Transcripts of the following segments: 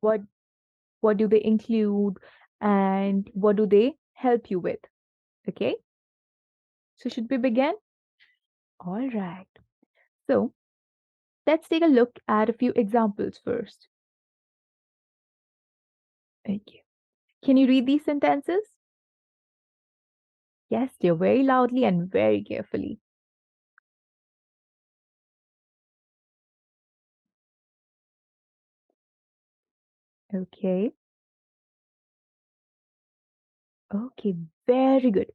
What what do they include and what do they help you with? Okay, so should we begin? All right. So let's take a look at a few examples first. Okay. Can you read these sentences? Yes, dear, very loudly and very carefully. Okay. Okay, very good.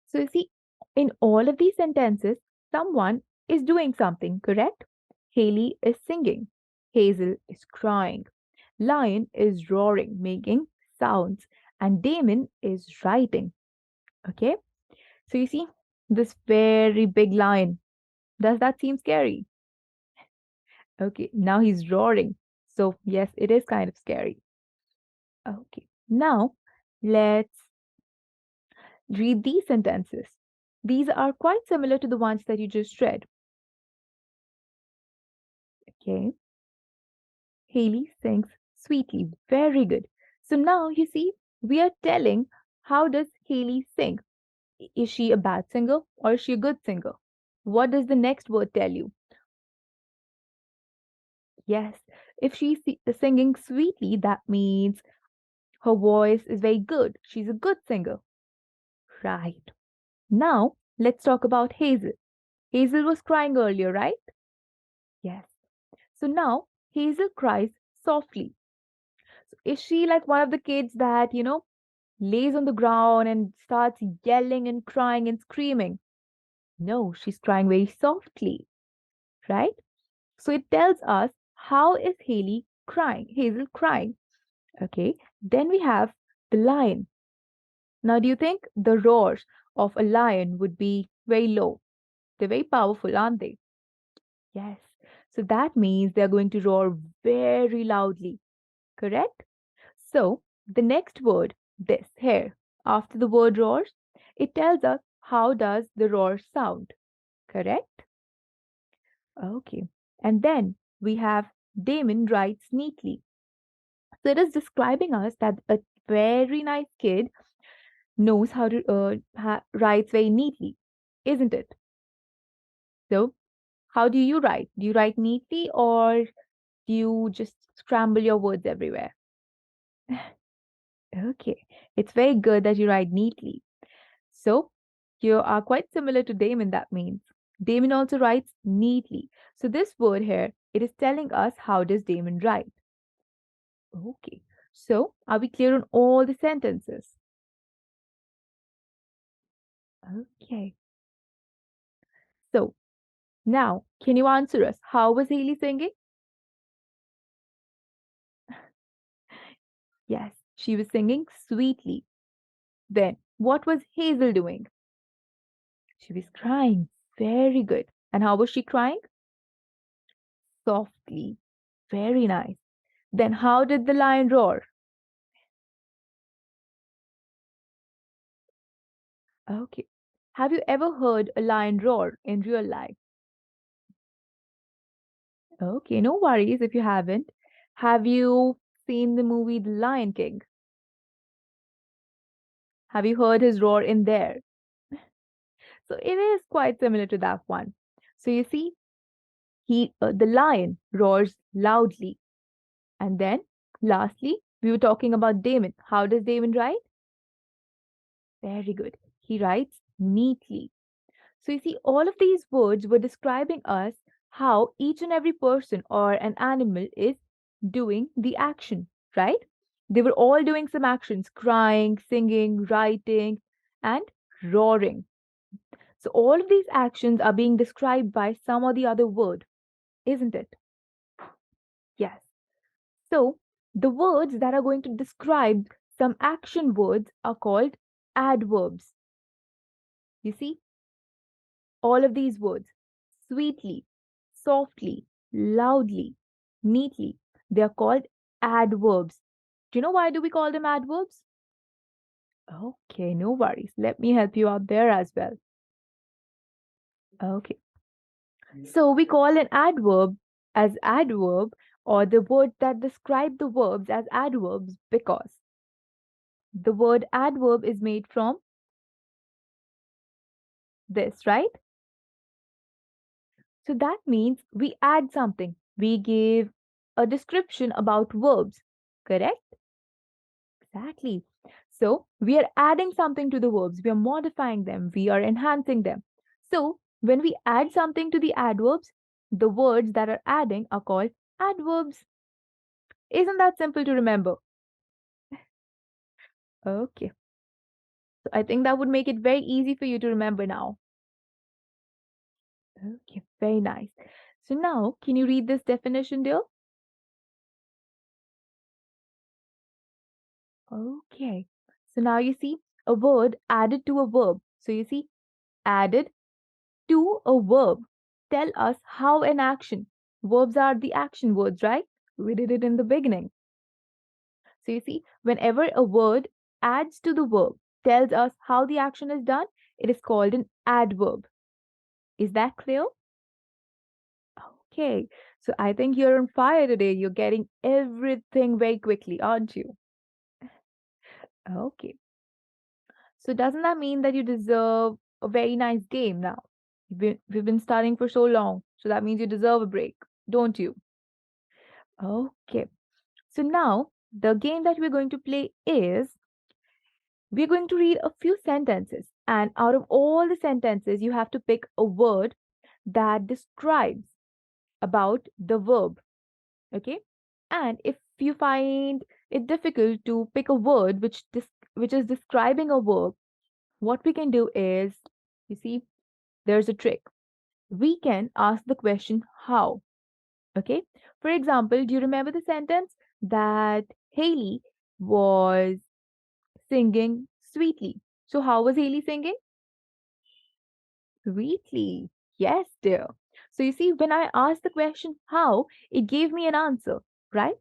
So you see, in all of these sentences, someone is doing something, correct? Haley is singing. Hazel is crying. Lion is roaring, making sounds. And Damon is writing. Okay? So you see, this very big lion. Does that seem scary? Okay, now he's roaring. So, yes, it is kind of scary. Okay, now let's read these sentences. These are quite similar to the ones that you just read. Okay. Haley sings sweetly. Very good. So now you see, we are telling how does Haley sing? Is she a bad singer or is she a good singer? What does the next word tell you? Yes, if she's singing sweetly, that means her voice is very good. She's a good singer. Right. Now, let's talk about Hazel. Hazel was crying earlier, right? Yes. So now Hazel cries softly. So is she like one of the kids that, lays on the ground and starts yelling and crying and screaming? No, she's crying very softly, right? So it tells us how is Hazel crying? Okay. Then we have the lion. Now, do you think the roars of a lion would be very low? They're very powerful, aren't they? Yes. So that means they're going to roar very loudly, correct? So the next word, this here, after the word roars, it tells us how does the roar sound, correct? Okay. And then we have Damon writes neatly. So it is describing us that a very nice kid knows how to writes very neatly, isn't it? So how do you write? Do you write neatly or do you just scramble your words everywhere? Okay, it's very good that you write neatly. So you are quite similar to Damon, that means. Damon also writes neatly. So this word here, it is telling us how does Damon write. Okay, so are we clear on all the sentences? Okay, so now can you answer us? How was Haley singing? Yes, she was singing sweetly. Then what was Hazel doing? She was crying. Very good. And how was she crying? Softly. Very nice. Then how did the lion roar? Okay. Have you ever heard a lion roar in real life? Okay, no worries if you haven't. Have you seen the movie The Lion King? Have you heard his roar in there? So it is quite similar to that one. So you see, the lion roars loudly. And then, lastly, we were talking about Damon. How does Damon write? Very good. He writes neatly. So you see, all of these words were describing us how each and every person or an animal is doing the action, right? They were all doing some actions, crying, singing, writing, and roaring. So all of these actions are being described by some or the other word, isn't it? Yes. So the words that are going to describe some action words are called adverbs. You see, all of these words sweetly, softly, loudly, neatly, they are called adverbs. Do you know why do we call them adverbs? Okay, no worries. Let me help you out there as well. Okay. So we call an adverb as adverb or the word that describe the verbs as adverbs because the word adverb is made from this, right? So that means we add something. We give a description about verbs, correct? Exactly. So we are adding something to the verbs, we are modifying them, we are enhancing them. So when we add something to the adverbs, the words that are adding are called adverbs. Isn't that simple to remember? Okay. So I think that would make it very easy for you to remember now. Okay, very nice. So now, can you read this definition, dear? Okay. So now you see a word added to a verb. So you see, added to a verb. Tell us how an action. Verbs are the action words, right? We did it in the beginning. So you see, whenever a word adds to the verb, tells us how the action is done, it is called an adverb. Is that clear? Okay. So I think you're on fire today. You're getting everything very quickly, aren't you? Okay. So doesn't that mean that you deserve a very nice game now? We've been studying for so long, so that means you deserve a break, don't you? Okay. So now the game that we're going to play is we're going to read a few sentences, and out of all the sentences, you have to pick a word that describes about the verb. Okay. And if you find it difficult to pick a word which is describing a verb, what we can do is, you see, there's a trick. We can ask the question how. Okay. For example, do you remember the sentence that Haley was singing sweetly? So how was Haley singing? Sweetly. Yes, dear. So you see, when I asked the question how, it gave me an answer, right?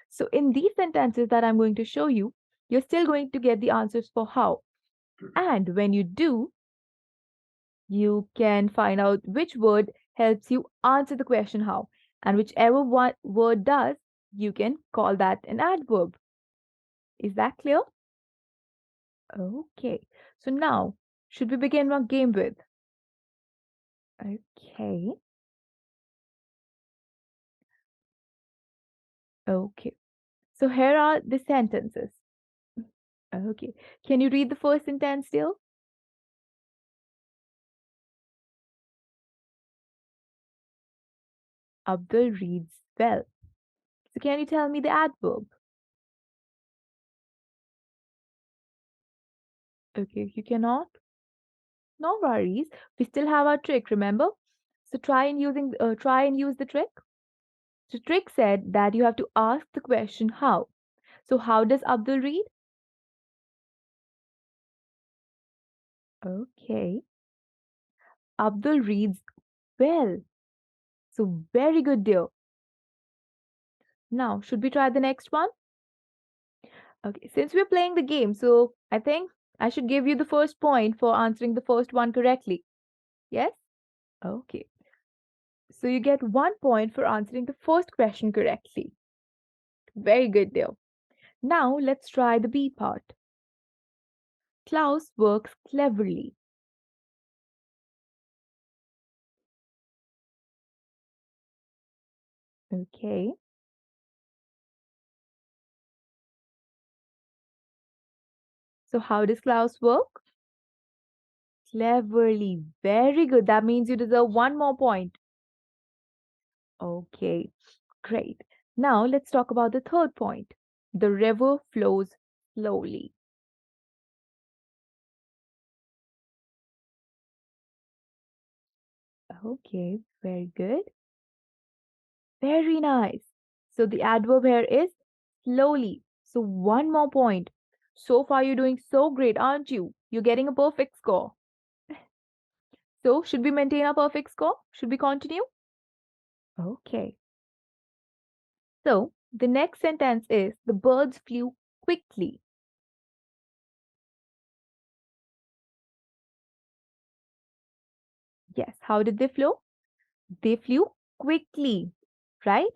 So in these sentences that I'm going to show you, you're still going to get the answers for how. And when you do, you can find out which word helps you answer the question how. And whichever one word does, you can call that an adverb. Is that clear? Okay. So now, should we begin our game with? Okay. Okay. So here are the sentences. Okay. Can you read the first sentence still? Abdul reads well. So can you tell me the adverb? Okay, you cannot. No worries. We still have our trick, remember? So try and use the trick. The trick said that you have to ask the question how. So how does Abdul read? Okay. Abdul reads well. So very good, dear. Now, should we try the next one? Okay, since we're playing the game, so I think I should give you the first point for answering the first one correctly. Yes? Okay. So you get 1 point for answering the first question correctly. Very good, dear. Now let's try the B part. Klaus works cleverly. Okay. So how does Klaus work? Cleverly. Very good. That means you deserve one more point. Okay. Great. Now let's talk about the third point. The river flows slowly. Okay. Very good. Very nice. So the adverb here is slowly. So one more point. So far you're doing so great, aren't you? You're getting a perfect score. So should we maintain our perfect score? Should we continue? Okay. So The next sentence is the birds flew quickly. Yes, how did they flew? They flew quickly, right?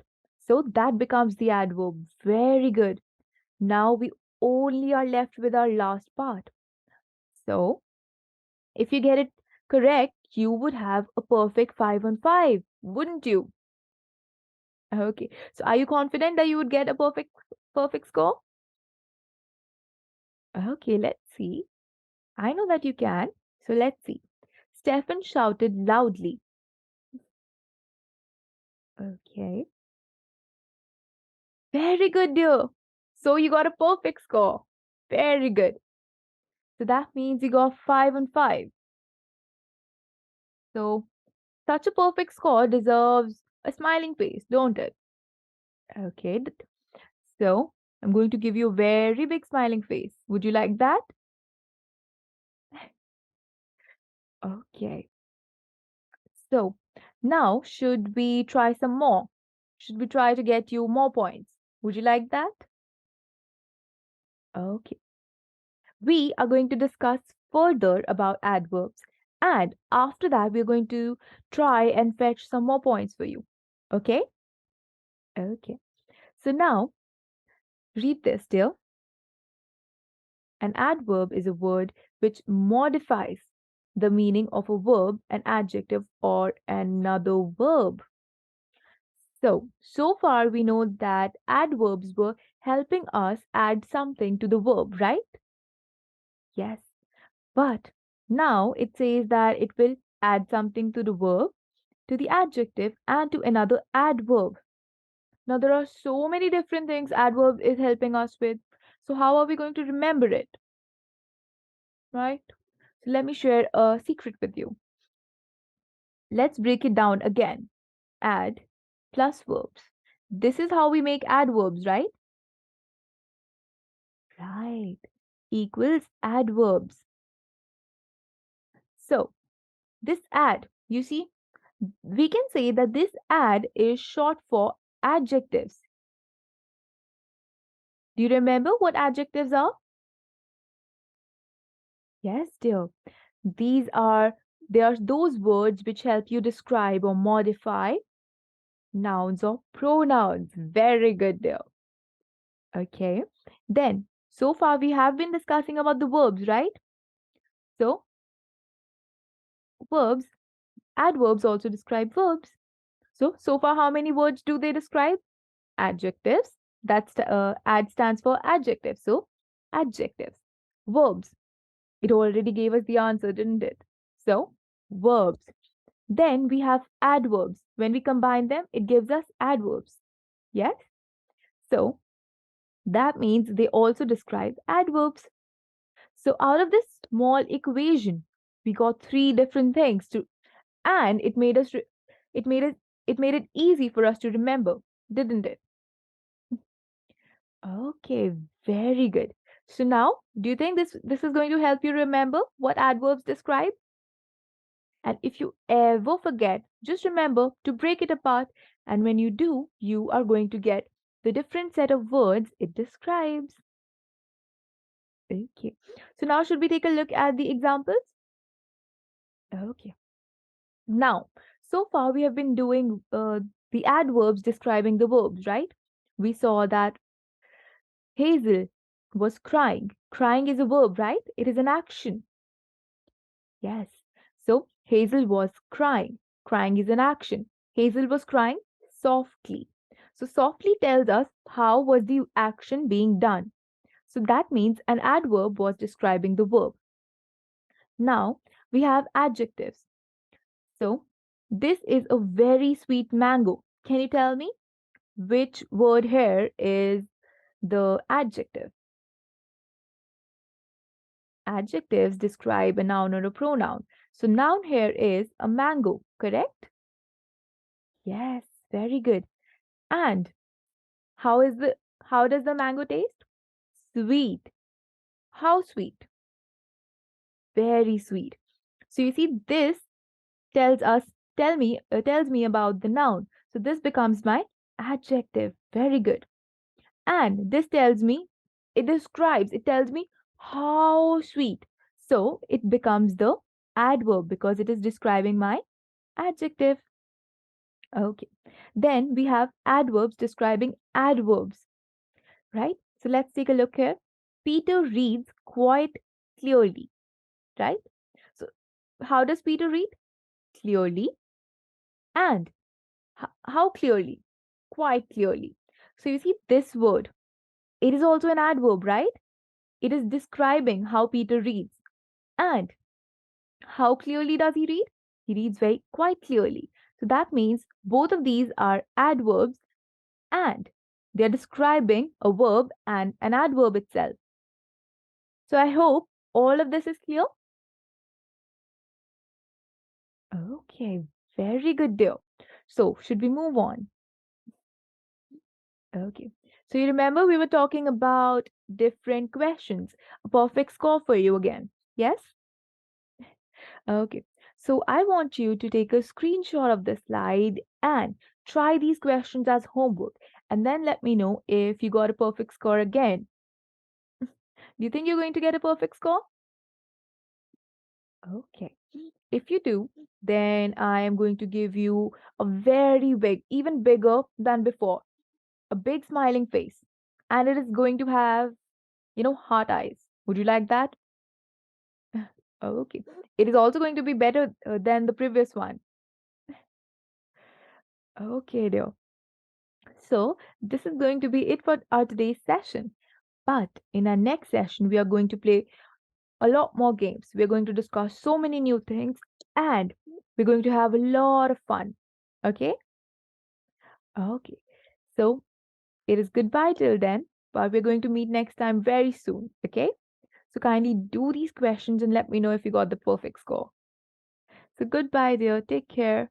So that becomes the adverb. Very good. Now we only are left with our last part. So if you get it correct, you would have a perfect 5 on 5, wouldn't you? Okay. So are you confident that you would get a perfect score? Okay, let's see. I know that you can. So let's see. Stefan shouted loudly. Okay. Very good, dear. So you got a perfect score. Very good. So that means you got 5 on 5. So such a perfect score deserves a smiling face, don't it? Okay. So I'm going to give you a very big smiling face. Would you like that? Okay. So now should we try some more? Should we try to get you more points? Would you like that? Okay. We are going to discuss further about adverbs, and after that we're going to try and fetch some more points for you. Okay? Okay. So now read this, dear. An adverb is a word which modifies the meaning of a verb, an adjective, or another verb. So far we know that adverbs were helping us add something to the verb, right? Yes. But now it says that it will add something to the verb, to the adjective, and to another adverb. Now there are so many different things adverb is helping us with. So how are we going to remember it, right? So let me share a secret with you. Let's break it down again. Add plus verbs. This is how we make adverbs, right? Right. Equals adverbs. So this add, you see, we can say that this add is short for adjectives. Do you remember what adjectives are? Yes, dear. These are they are those words which help you describe or modify nouns or pronouns. Very good, dear. Okay. Then, so far we have been discussing about the verbs, right? So, verbs, adverbs also describe verbs. So far, how many words do they describe? Adjectives. Ad stands for adjective. So, adjectives. Verbs. It already gave us the answer, didn't it? So, verbs. Then we have adverbs. When we combine them, it gives us adverbs. Yes? So, that means they also describe adverbs. So, out of this small equation, we got three different things to, and it made it, it made it easy for us to remember, didn't it? Okay, very good. So now, do you think this is going to help you remember what adverbs describe? And if you ever forget, just remember to break it apart. And when you do, you are going to get the different set of words it describes. Okay. So now should we take a look at the examples? Okay. Now, so far we have been doing the adverbs describing the verbs, right? We saw that Hazel was crying. Crying is a verb, right? It is an action. Yes. So Hazel was crying. Crying is an action. Hazel was crying softly. So softly tells us how was the action being done. So that means an adverb was describing the verb. Now we have adjectives. So this is a very sweet mango. Can you tell me which word here is the adjective? Adjectives describe a noun or a pronoun. So noun here is a mango, correct? Yes, very good. And how does the mango taste? Sweet. How sweet? Very sweet. So you see this tells us tells me about the noun. So this becomes my adjective. Very good. And this tells me, it tells me how sweet. So it becomes the adverb because it is describing my adjective. Okay. Then we have adverbs describing adverbs, right? So let's take a look here. Peter reads quite clearly, right? So how does Peter read? Clearly. And how clearly? Quite clearly. So you see this word, it is also an adverb, right? It is describing how Peter reads. And how clearly does he read? He reads very quite clearly. So that means both of these are adverbs and they are describing a verb and an adverb itself. So I hope all of this is clear. Okay, very good deal. So should we move on? Okay. So you remember we were talking about different questions. A perfect score for you again. Yes? Okay. So I want you to take a screenshot of the slide and try these questions as homework and then let me know if you got a perfect score again. Do you think you're going to get a perfect score? Okay. If you do, then I am going to give you a very big, even bigger than before, a big smiling face. And it is going to have, heart eyes. Would you like that? Okay. It is also going to be better than the previous one. Okay, dear. So, this is going to be it for our today's session. But in our next session, we are going to play a lot more games. We are going to discuss so many new things and we're going to have a lot of fun. Okay? Okay. So, it is goodbye till then, but we're going to meet next time very soon. Okay? So, kindly do these questions and let me know if you got the perfect score. So, goodbye, dear. Take care.